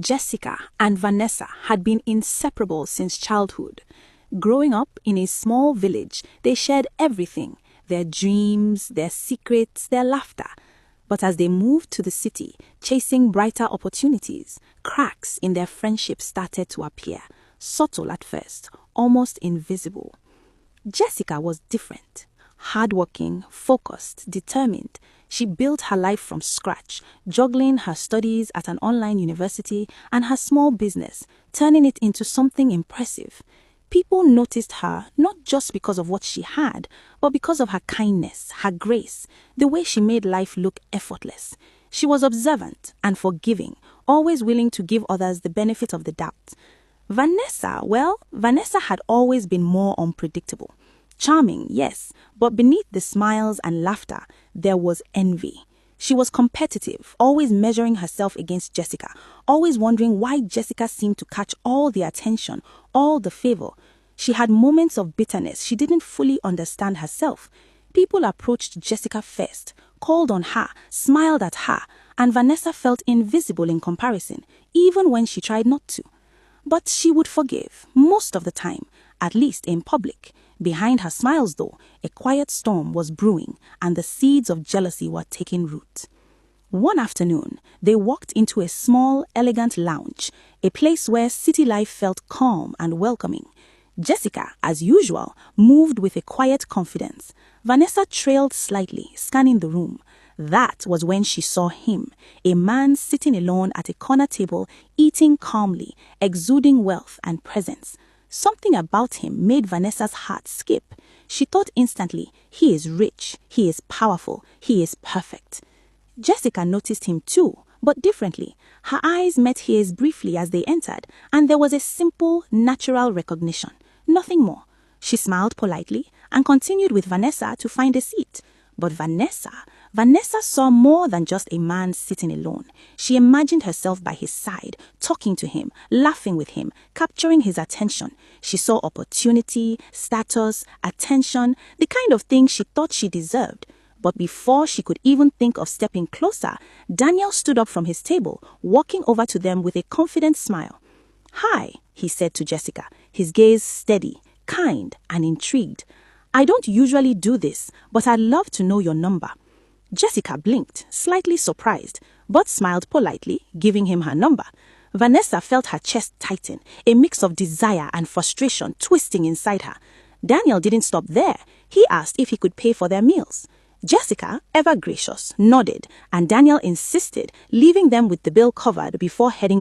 Jessica and Vanessa had been inseparable since childhood. Growing up in a small village, they shared everything: their dreams, their secrets, their laughter. But as they moved to the city, chasing brighter opportunities, cracks in their friendship started to appear, subtle at first, almost invisible. Jessica was different. Hardworking, focused, determined, she built her life from scratch, juggling her studies at an online university and her small business, turning it into something impressive. People noticed her not just because of what she had, but because of her kindness, her grace, the way she made life look effortless. She was observant and forgiving, always willing to give others the benefit of the doubt. Vanessa had always been more unpredictable. Charming, yes, but beneath the smiles and laughter, there was envy. She was competitive, always measuring herself against Jessica, always wondering why Jessica seemed to catch all the attention, all the favor. She had moments of bitterness. She didn't fully understand herself. People approached Jessica first, called on her, smiled at her, and Vanessa felt invisible in comparison, even when she tried not to. But she would forgive, most of the time, at least in public. Behind her smiles, though, a quiet storm was brewing, and the seeds of jealousy were taking root. One afternoon, they walked into a small, elegant lounge, a place where city life felt calm and welcoming. Jessica, as usual, moved with a quiet confidence. Vanessa trailed slightly, scanning the room. That was when she saw him, a man sitting alone at a corner table, eating calmly, exuding wealth and presence. Something about him made Vanessa's heart skip. She thought instantly, he is rich, he is powerful, he is perfect. Jessica noticed him too, but differently. Her eyes met his briefly as they entered, and there was a simple, natural recognition. Nothing more. She smiled politely and continued with Vanessa to find a seat. But Vanessa saw more than just a man sitting alone. She imagined herself by his side, talking to him, laughing with him, capturing his attention. She saw opportunity, status, attention, the kind of thing she thought she deserved. But before she could even think of stepping closer, Daniel stood up from his table, walking over to them with a confident smile. "Hi," he said to Jessica, his gaze steady, kind, and intrigued. "I don't usually do this, but I'd love to know your number." Jessica blinked, slightly surprised, but smiled politely, giving him her number. Vanessa felt her chest tighten, a mix of desire and frustration twisting inside her. Daniel didn't stop there. He asked if he could pay for their meals. Jessica, ever gracious, nodded, and Daniel insisted, leaving them with the bill covered before heading